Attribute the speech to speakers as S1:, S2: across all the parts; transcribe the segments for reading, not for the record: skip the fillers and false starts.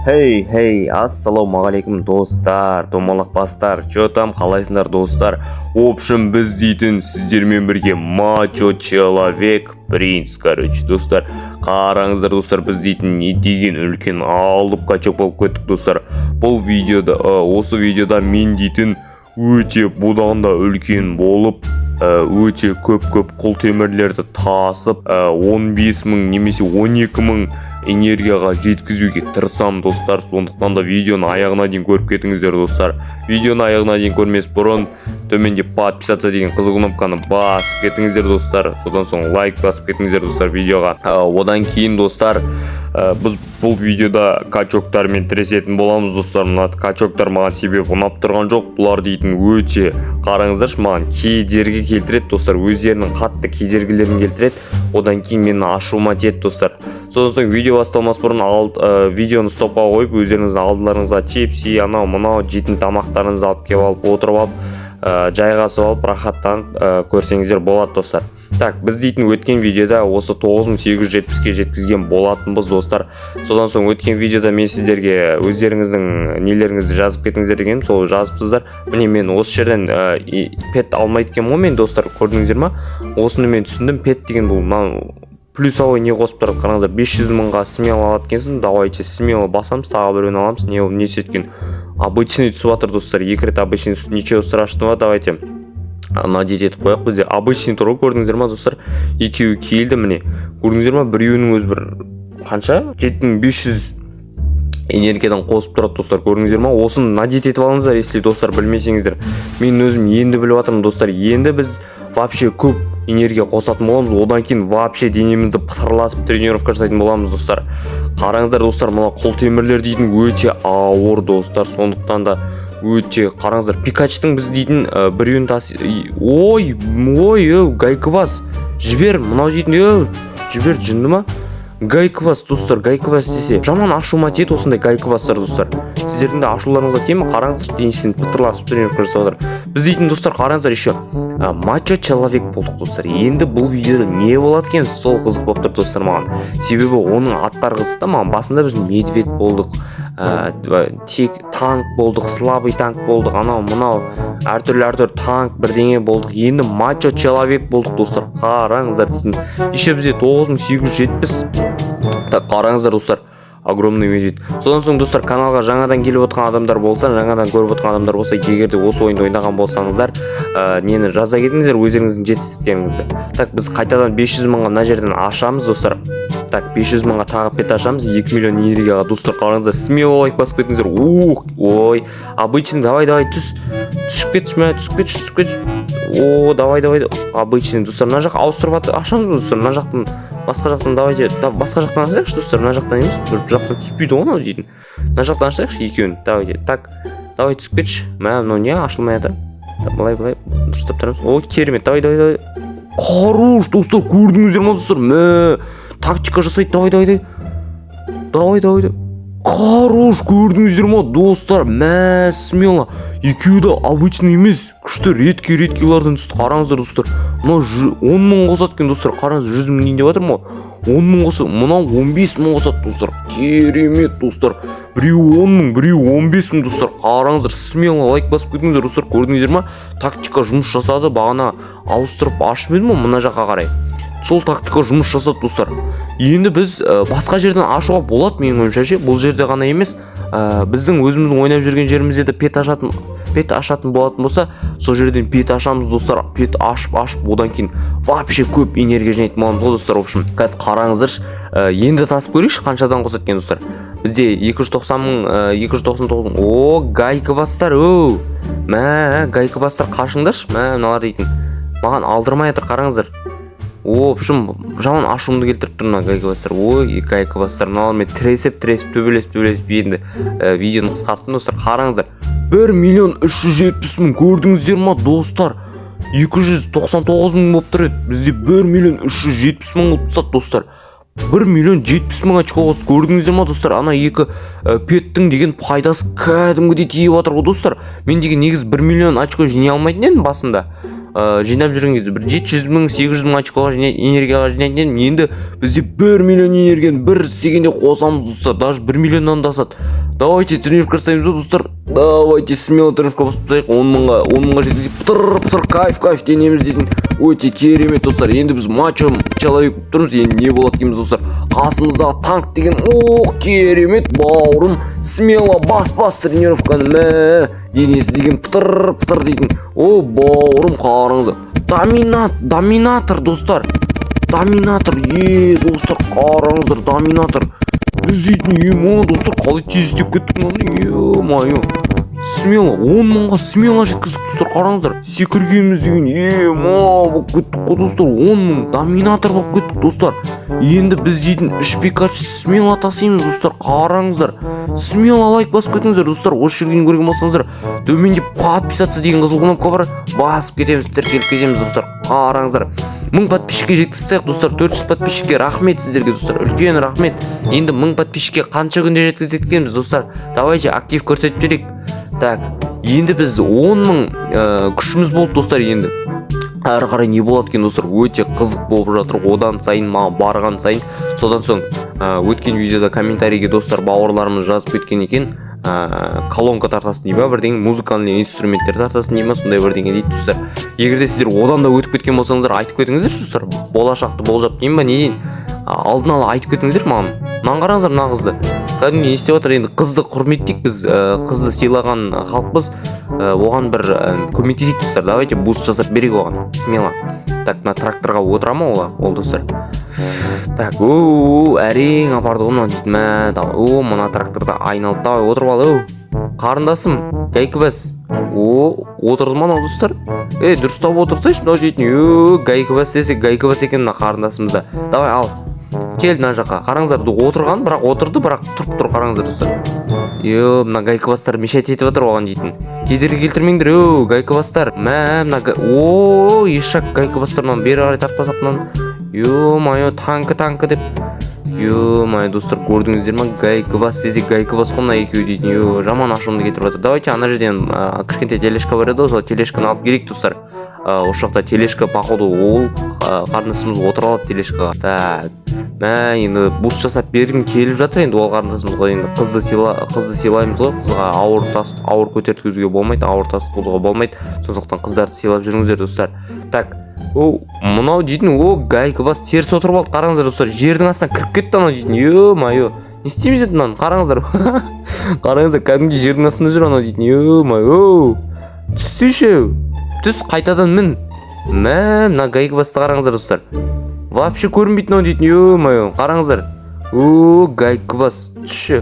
S1: Хей, ассалаумағалейкум достар, домалақ бастар, чё там, қалайсыңдар достар? В общем, біз дейтін сіздермен бірге мачо человек принц, достар. Қараңыздар достар, біз дейтін не деген үлкен алып качок болып кеттік достар. Бұл видеода, осы видеода мен дейтін өте бұдан да үлкен болып, өте көп құл темірлерді тасып, 15 мың немесе 12 мың энергияға жеткізуге тырысам достар. Сондықтан да видеоны аяғына дейін көріп кетіңіздер достар. Видеоны аяғына дейін көрмес бұрын төменде подписаться деген қызыл кнопканы басып кетіңіздер достар. Содан соң лайк басып кетіңіздер достар видеоға. Одан кейін достар, біз бұл видеода качоктармен тіресетін боламыз достар. Мына качоктар маған себеп ұнап тұрған жоқ. Бұлар дейтін өте, қараңыздаршы, маған кедергі келтіреді достар. Өздерінің қатты кедергілерін келтіреді. Одан кейін мені ашуыма тиеді достар. Содан соң видео басталмас бұрын видеоны стопқа қойып, өздеріңіздің алдыларыңызға чипси, анау мынау жейтін тамақтарыңызды алып келіп алып отырып алып, жайғасып алып рахаттанып көрсеңіздер болады достар. Так, біз дейтін өткен видеода осы 9870-ке жеткізген болатынбыз достар. Содан соң өткен видеода мен сіздерге өздеріңіздің нелеріңізді жазып кетіңіздер дегенім, сол жазыпсыздар. Міне мен осы жерден пет алмайды екенмін ғой мен достар, көрдіңіздер ма? Осыны мен түсіндім, пет деген бұл плюсовой не қосып тұрады, қараңыздар, 500 мыңға смело алады екенсің. Давайте смело басамыз, тағы біреуін аламыз. Не сеткен обычный түсіп жатыр достар, 2 рет обычный түсіп, ничего страшного. Давайте надеть етіп қояқ. Бізде обычный тұрғы, көрдіңіздер ма достар? Екеуі келді, міне көрдіңіздер ма? Біреуінің өзі бір қанша? 7500 энергиядан қосып тұрады достар, көрдіңіздер ма? Осын надеть етіп алыңыздар, если достар білмесеңіздер. Мен өзім енді біліп жатырмын достар. Енді біз вообще көп энергия қосатын боламыз. Одан кейін вообще денемізді пытырлатып тренировка жасайтын боламыз достар. Қараңыздар достар, мына құл темірлер дейтін өте ауыр достар. Сондықтан да өте, қараңыздар, пикачтың біз дейтін біреуін ой, гайкыбас жібер, мынау дейтін, жібер, жынды ма? Гайкыбас достар, гайкыбас десе жаман ашуыма тиеді осындай гайкыбастар достар. Сіздердің де ашуларыңызға тиме, қараңыздар, денесін пытырлатып тренировка жасап отыр. Біз дейтін достар, қараңыздар, еще мачо человек болдық достар. Енді бұл видеода не болады екен, сол қызық болып тұр достар маған. Себебі оның аттары қызықты маған. Басында біз медведь болдық, танк болдық, слабый танк болдық, анау мынау әртүрлі танк бірдеңе болдық. Енді мачо человек болдық достар. Қараңыздар дейтін. Еще бізде 9870. Так, қараңыздар достар, огромный медведь. Содан соң достар, каналға жаңадан келіп отқан адамдар болса, жаңадан көріп отқан адамдар болса, егерде осы ойынды ойнаған болсаңыздар, нені жаза кетіңіздер, өздеріңіздің жетістіктеріңізді. Так, біз қайтадан 500 мыңға мына жерден ашамыз достар. Так, 500 мыңға тағы пет ашамыз, 2 миллион энергияға достар. Қараңыздар, смело лайк басып кетіңіздер. Ой, обычный, давай, түсіп кетші. Давай, обычный достар. Мына жақ ауыстырып ашамыз достар. Мына жақтың басқа жақтан, давайте, басқа жақтан ашайықшы достар. Мына жақтан емес, бір жақтан түспейді оны дейтін. Мына жақтан ашайықшы екеуін. Давайте, так, давай түсіп кетші. Мынау не ашылмай жатыр. Былай, дұрыстап тұрамыз. О, керемет, давай. Қаруш достар, көрдіңіздер ма достар? Тактика жасайды, давай. Қаруш, көрдіңіздер ма достар? Смело. Екеуі де обычный емес, күшті редкилардан түсті. Қараңыздар достар, мына 10 мың қосады екен достар. Қараңыздар, 100 мың дейін деп жатыр ма? 10 мың қосады, мынау 15 мың қосады достар. Керемет достар. Біреуі 10 мың, біреуі 15 мың достар. Қараңыздар, смело лайк басып кетіңіздер достар. Көрдіңіздер ма? Тактика жұмыс жасады. Бағана ауыстырып ашып едім ме мына жаққа қарай? Сол тактика жұмыс жасады достар. Енді біз басқа жерден ашуға болады менің ойымша ше. Бұл жерде ғана емес, біздің өзіміздің ойнап жүрген жерімізде де пет ашатын болатын болса, сол жерден пет ашамыз достар. Пет ашып, одан кейін вообще көп энергия жинайтын боламыз ғой достар. В общем, қазір қараңыздаршы, енді тасып көрейікші қаншадан қосады екен достар. Бізде 290 мың, 299 мың. О, гайкыбастар, гайкыбастар қашыңдаршы, мыналар дейтін. Маған алдырмай жатыр, қараңыздар. В общем, жаман ашуымды келтіріп тұр мына гайкыбастар. Ой, гайкыбастар, мыналармен тіресіп, төбелесіп енді видеоны қысқарттым достар. Қараңыздар, 1 миллион 370 мың, көрдіңіздер ма достар? 299 мың болып тұр еді. Бізде 1 миллион 370 мың болып тұсады достар. 1 миллион 70 мың очко қосты, көрдіңіздер ма достар? Ана екі петтің деген пайдасы кәдімгідей тиіп жатыр ғой достар. Мен деген негіз 1 миллион очко жинай алмайтын едім басында. жинап жүрген кезде бір 700 мың 800 мың очкоға энергияға жинайтын едім. Енді бізде 1 миллион энергияны бір істегенде қосамыз достар, даже 1 миллионнан да асады. Давайте тренировка жасаймыз достар. Давайте смело тренировка бастайық. 10 мыңға жеткізіп пытыр кайф денеміз дейтін. Өте керемет достар. Енді біз мачом человек тұрмыз. Енді не болады екенбіз достар? Қасымыздағы танк деген керемет бауырым. Смело бас тренировканы мә денесі деген пытыр дейтін. Бауырым қараңыздар. Доминатор достар. Доминатор. Достар қараңыздар, доминатор. Біз дейтін достар, қалай тез істеп кеттік мойо. Смело 10 мыңға смело жеткіздік достар, қараңыздар. Секіргеніміз деген болып кеттік қой достар. 10 мың доминатор болып кеттік достар. Енді біз дейтін 3 пикачы смело тасимыз достар, қараңыздар. Смело лайк басып кетіңіздер достар. Осы жерден көрген болсаңыздар, төменде подписаться деген қызыл кнопка бар, басып кетеміз, тіркеліп кетеміз достар. Қараңыздар. 1000 подписчикке жеткізіп тастайық достар. 400 подписчикке рахмет сіздерге достар. Үлкен рахмет. Енді 1000 подписчикке қанша күнде жеткізіп кетеміз достар. Давайте актив көрсетіп жіберейік. Так, енді біз 10 мың күшіміз болды достар. Енді әрі қарай не болады екен достар, өте қызық болып жатыр. Одан сайын маған барған сайын, содан соң өткен видеода комментарийге достар бауырларымыз жазып кеткен екен, колонка тартасын дей ма, бірдеңе музыкальный инструменттер тартасын дей ма, сондай бірдеңе дейді достар. Егерде сіздер одан да өтіп кеткен болсаңыздар, айтып кетіңіздер достар. Болашақты болжап дейін ба, не дейін, алдын ала айтып кетіңіздер маған. Қараңыздар мына қызды. Кәдімгі не істеп жатыр? Енді қызды құрметтейік біз, қызды сыйлаған халықпыз, оған бір көмектесейік достар. Давайте буст жасап берейік оған. Смело. Так, мына тракторға отыра ма ол достар? Так, әрең апарды ғой мына дейтін мә. Мына тракторда айналып давай отырып ал. Қарындасым, гайкыбас. Отырды ма достар? Дұрыстап отырсайшы мынау дейтін. Гайкыбас десе гайкыбас екен мына қарындасымызда. Давай ал. Кел мына жаққа. Қараңыздар, отырған, бірақ отырды, бірақ тұрып тұр, қараңыздар достар. Мына гайкыбастар мешайт етіп жатыр оған дейтін. Кедергі келтірмеңдер, гайкыбастар. Мына ешак гайкыбастар мынаны бері қарай тартпасақ мынаны. Танкі деп. Достар, көрдіңіздер ма? Гайкыбас десе гайкыбас қонна екеу дейтін. Жаман ашымды кетіріп жатыр. Давайте ана жерден кішкентай телешка бар еді, сол телешканы алып келейік достар. Осы жақта телешка походу ол қарындасымыз отыра алады телешкаға. Так, енді буст жасап бергім келіп жатыр. Енді ол қарындасымызға енді қызды сыйлаймыз ғой. Қызға ауыр көтерткізуге болмайды, ауыр тас қылуға болмайды. Сондықтан қыздарды сыйлап жүріңіздер достар. Так, мынау дейтін, гайкыбас теріс отырып алды. Қараңыздар достар, жердің астынан кіріп кетті анау дейтін. Не істейміз еді мынаны? Қараңыздар. Қараңыздар, кәдімгі жердің астында жүр анау дейтін. Түссейші. Түс қайтадан мін. Мына гайкыбасты қараңыздар достар. Вообще көрінбейтін ау дейтін. Қараңыздар. Гайкыбас. Түсші.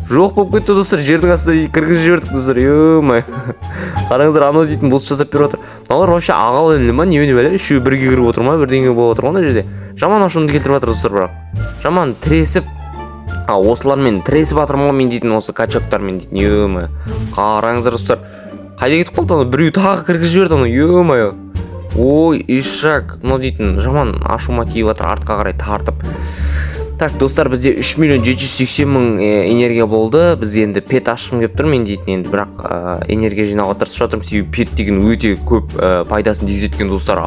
S1: Жоқ болып кетті достар. Жердің астына кіргізіп жібердік достар. Қараңыздар, анау дейтін бұлыс жасап беріп отыр. Мыналар вообще ағалы інілі ма? Не бәле? Үшеуі бірге кіріп отыр ма? Бірдеңе болып отыр ма жерде? Жаман ашуымды келтіріп жатыр достар бірақ. Жаман тіресіп. Осылармен тіресіп атырмала мен дейтін, осы качоктармен дейтін. Қараңыздар достар. Қайда кетіп қалды? Біреу тағы кіргізіп жіберді. Ешак, мынау дейтін жаман ашуыма тиіп жатыр, артқа қарай тартып. Так, достар, бізде 3 миллион 780 мың энергия болды. Біз енді пет ашқым кеп тұр мен дейтін, енді бірақ энергия жинауға тырысып жатырмын. Себебі пет деген өте көп пайдасын тигізетін достар.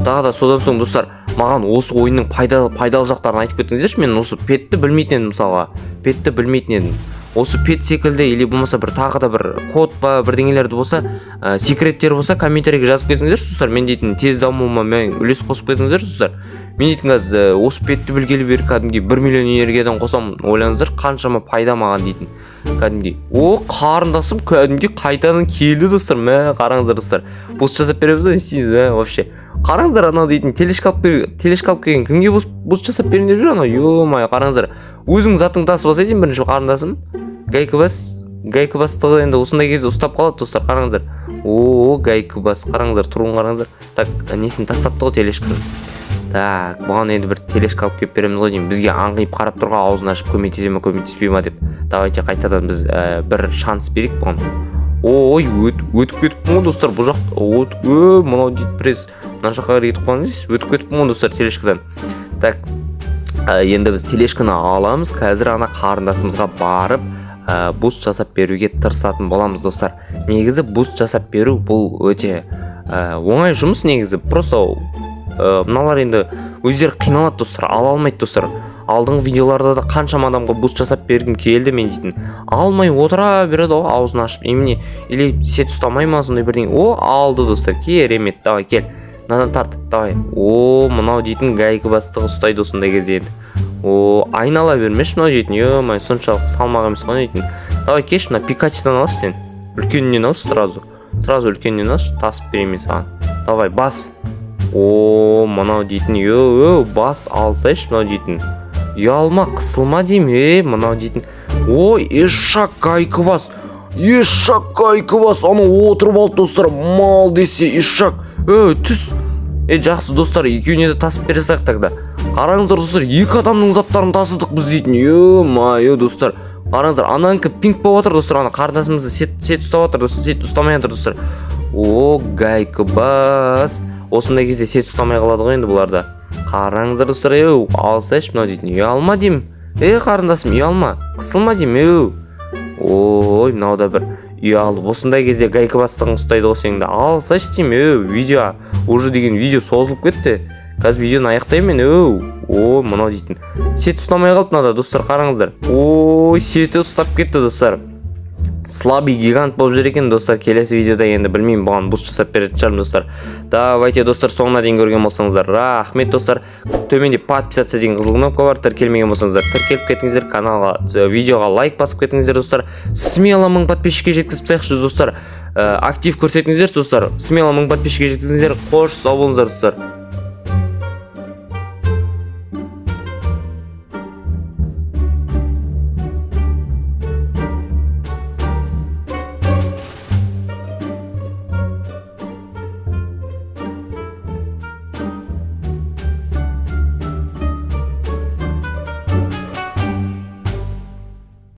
S1: Тағы да содан соң достар, маған осы ойынның пайдалы жақтарын айтып кетіңіздерші. Мен осы петті білмейтін едім мысалға. Петті білмейтін едім. Осы пет секілді, или болмаса бір тағы да бір код па бірдеңелерді болса, секреттер болса, комментарийге жазып кетіңіздер достар. Мен дейтін тез дамуыма мен үлес қосып кетіңіздер достар. Мен дейтін осы петті білгелі бері кәдімгі 1 миллион энергиядан қосам, ойлаңыздар қаншама пайда маған дейтін. Кәдімгі. Қарындасым кәдімгі қайтадан келді достар. Қараңыздар достар. Буст жасап береміз ба, не істейміз вообще. Қараңыздар, анау дейтін телешка алып келген кімге буст жасап берейін деп жүр анау. Қараңыздар. Өзің затың тасып басайсың бірінші қарындасым. Гайкыбастығы енді осындай кезде ұстап қалады достар, қараңыздар. Гайкыбас, қараңыздар, тұруын қараңыздар. Так, несін тастапты ғой телешканы. Так, бұған енді бір телешка алып кеп береміз ғой деймін. Бізге аңғиып қарап тұрға аузын ашып көмектесе ме көмектеспей ма деп. Давайте қайтадан біз бір шанс берейік бұған. Өтіп кетіппін ғой достар, бұл жақ. Мынау дейді пресс. Мына жаққа кетіп қалыңыз. Өтіп кетіппін ғой достар телешкадан. Так, енді біз телешканы аламыз. Қазір ана қарындасымызға барып буст жасап беруге тырысатын боламыз достар. Негізі буст жасап беру бұл өте оңай жұмыс негізі. Просто мыналар енді өздері қиналады достар, ала алмайды достар. Алдыңғы видеоларда да қаншама адамға буст жасап бергім келді мен дейтін. Алмай отыра береді ғой, аузын ашып. Еміне или сет ұстамай ма сондай бірдеңе. Алды достар, керемет. Давай кел. Мынадан тарт. Давай. Мынау дейтін гайка бастығы ұстайды осындай кезде енді. Айнала бермеші мынау дейтін. Ё-май, соншалық салмақ емес қой дейтін. Давай кеш, мына Пикачидан алшы сен. Үлкенінен алшы сразу. Сразу үлкенінен алшы, тасып берейін мен саған. Давай, бас. Мынау дейтін. Бас алсайшы мынау дейтін. Ұялма, қысылма дейм, мынау дейтін. Ешак гайка бас. Ешак гайка бас. Ана отырып алды достар. Мал десе ешак. Түс. Жақсы достар, екеуіне де тасып бере салайық тогда. Қараңыздар достар, екі адамның заттарын тасыдық біз дейтін. Ё-май, достар. Қараңыздар, ананікі пинг болып отыр достар. Ана қарындасымызды сет ұстап отыр достар. Сет ұстамай отыр достар. Гайка бас. Осындай кезде сет ұстамай қалады ғой енді бұларда. Қараңыздар достар, алсайшы мынау дейтін. Ұялма дейм. Қарындасым, ұялма. Қысылма дейм. Мынау да бір ұялып. Осындай кезде гайка бастығын ұстайды ғой сеніңді. Алсайшы дейм. Видео уже деген видео созылып кетті. Қазір видеоны аяқтаймын мен. Мынау дейтін. Сет ұстамай қалды мынада достар, қараңыздар. Сеті ұстап кетті достар. Слабый гигант болып жүр екен достар. Келесі видеода енді білмеймін, бұған буст жасап беретін шығармын достар. Давайте достар, соңына дейін көрген болсаңыздар рахмет достар. Төменде подписаться деген қызыл кнопка бар. Тіркелмеген болсаңыздар тіркеліп кетіңіздер, каналға, видеоға лайк басып кетіңіздер достар. Смело 1000 подписчикке жеткізіп тастайықшы достар. Актив көрсетіңіздер достар. Смело 1000 подписчикке жеткізіңіздер. Қош сау болыңыздар достар.